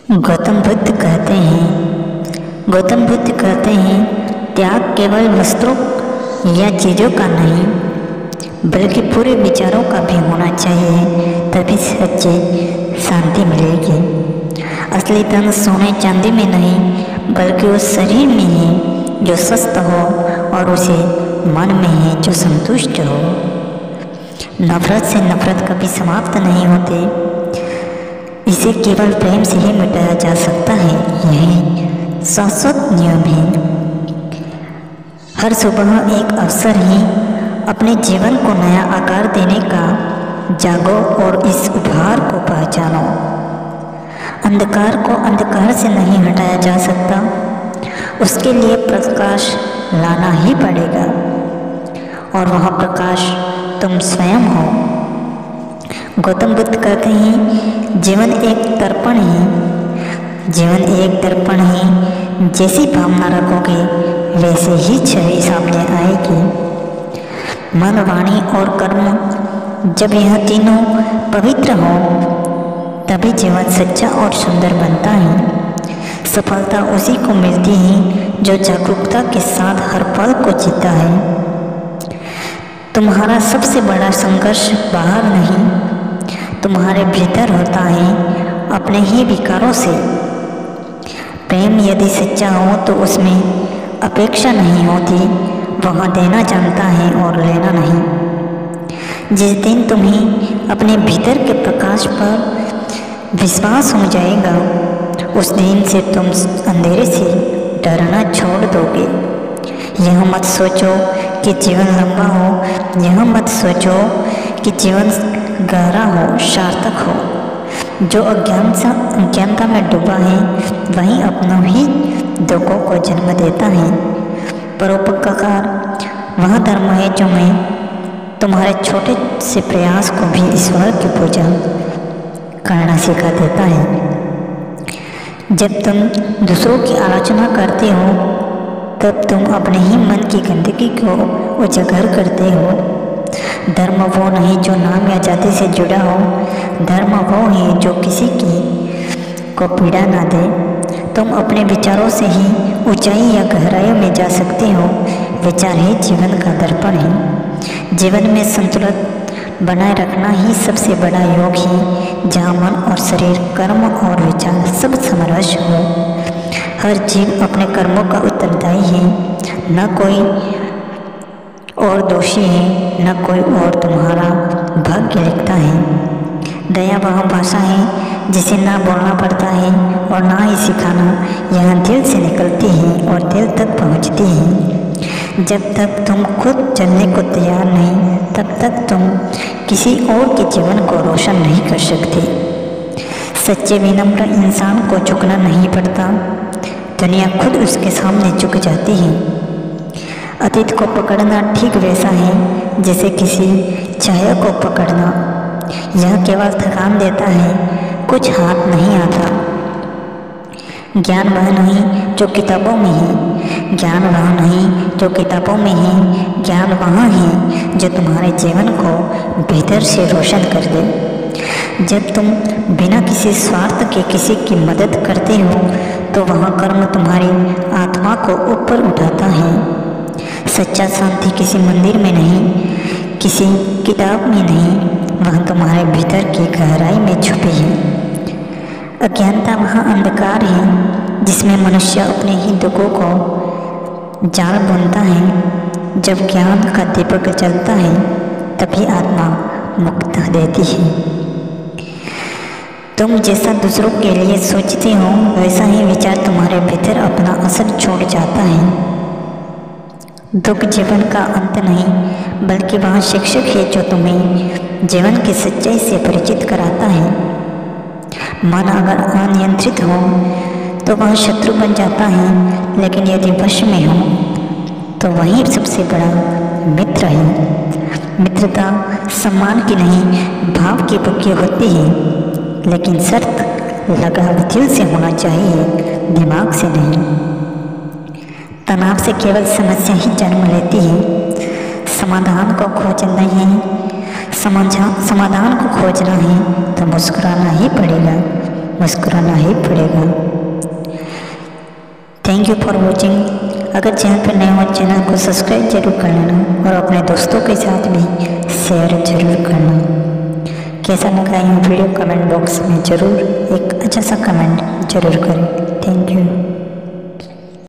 गौतम बुद्ध कहते हैं त्याग केवल वस्त्रों या चीज़ों का नहीं बल्कि पूरे विचारों का भी होना चाहिए, तभी सच्ची शांति मिलेगी। असली धन सोने चांदी में नहीं बल्कि उस शरीर में है जो स्वस्थ हो और उसे मन में है जो संतुष्ट हो। नफरत से नफरत कभी समाप्त नहीं होती, इसे केवल प्रेम से ही मिटाया जा सकता है। यही शाश्वत नियम है। हर सुबह एक अवसर है अपने जीवन को नया आकार देने का। जागो और इस उपहार को पहचानो। अंधकार को अंधकार से नहीं हटाया जा सकता, उसके लिए प्रकाश लाना ही पड़ेगा और वह प्रकाश तुम स्वयं हो। गौतम बुद्ध कहते हैं जीवन एक दर्पण है, जैसी भावना रखोगे वैसे ही छवि सामने आएगी। मन, वाणी और कर्म, जब यह तीनों पवित्र हो तभी जीवन सच्चा और सुंदर बनता है। सफलता उसी को मिलती है जो जागरूकता के साथ हर पल को जीता है। तुम्हारा सबसे बड़ा संघर्ष बाहर नहीं, तुम्हारे भीतर होता है, अपने ही विकारों से। प्रेम यदि सच्चा हो तो उसमें अपेक्षा नहीं होती, वह देना जानता है और लेना नहीं। जिस दिन तुम्हें अपने भीतर के प्रकाश पर विश्वास हो जाएगा, उस दिन से तुम अंधेरे से डरना छोड़ दोगे। यह मत सोचो कि जीवन लंबा हो, यह मत सोचो कि जीवन गहरा हो, सार्थक हो। जो अज्ञानता में डूबा है वही अपनों ही दुखों को जन्म देता है। परोपकार वह धर्म है जो मैं तुम्हारे छोटे से प्रयास को भी ईश्वर की पूजा करना सिखा देता है। जब तुम दूसरों की आलोचना करते हो तब तुम अपने ही मन की गंदगी को उजागर करते हो। धर्म वो नहीं जो नाम या जाति से जुड़ा हो, धर्म वो है जो किसी की को पीड़ा ना दे। तुम अपने विचारों से ही ऊंचाई या गहराई में जा सकते हो। विचार ही जीवन का दर्पण है। जीवन में संतुलन बनाए रखना ही सबसे बड़ा योग है, जहाँ मन और शरीर, कर्म और विचार सब समरस हो। हर जीव अपने कर्मों का उत्तरदायी है, न कोई और दोषी है, न कोई और तुम्हारा भाग्य लिखता है। दया वह भाषा है जिसे ना बोलना पड़ता है और ना ही सिखाना, यह दिल से निकलती है और दिल तक पहुंचती है। जब तक तुम खुद चलने को तैयार नहीं, तब तक तुम किसी और के जीवन को रोशन नहीं कर सकते। सच्चे विनम्र इंसान को झुकना नहीं पड़ता, दुनिया खुद उसके सामने झुक जाती है। अतीत को पकड़ना ठीक वैसा है जैसे किसी छाया को पकड़ना। यह केवल थकान देता है, कुछ हाथ नहीं आता। ज्ञान वह नहीं जो किताबों में है, ज्ञान वह नहीं जो किताबों में है, ज्ञान वह है जो तुम्हारे जीवन को भीतर से रोशन कर दे। जब तुम बिना किसी स्वार्थ के किसी की मदद करते हो तो वह कर्म तुम्हारी आत्मा को ऊपर उठाता है। सच्चा शांति किसी मंदिर में नहीं, किसी किताब में नहीं, वह तुम्हारे भीतर की गहराई में छुपी है। अज्ञानता वह अंधकार है जिसमें मनुष्य अपने ही दुखों को जाल बुनता है। जब ज्ञान का दीपक जलता है तभी आत्मा मुक्त देती है। तुम जैसा दूसरों के लिए सोचते हो वैसा ही विचार तुम्हारे भीतर अपना असर छोड़ जाता है। दुख जीवन का अंत नहीं बल्कि वह शिक्षक है जो तुम्हें जीवन की सच्चाई से परिचित कराता है। मन अगर अनियंत्रित हो तो वह शत्रु बन जाता है, लेकिन यदि वश में हो तो वही सबसे बड़ा मित्र है। मित्रता सम्मान की नहीं, भाव की पक्की होती है, लेकिन शर्त लगाव दिल से होना चाहिए, दिमाग से नहीं। तनाव से केवल समस्या ही जन्म लेती है। समाधान को खोजना है तो मुस्कुराना ही पड़ेगा। मुस्कुराना ही पड़ेगा। Thank you for watching. अगर चैनल पर नए हो चैनल को सब्सक्राइब जरूर कर लेना और अपने दोस्तों के साथ भी शेयर जरूर करना। कैसा लगा यह वीडियो कमेंट बॉक्स में ज़रूर एक अच्छा सा कमेंट जरूर करें। Thank you.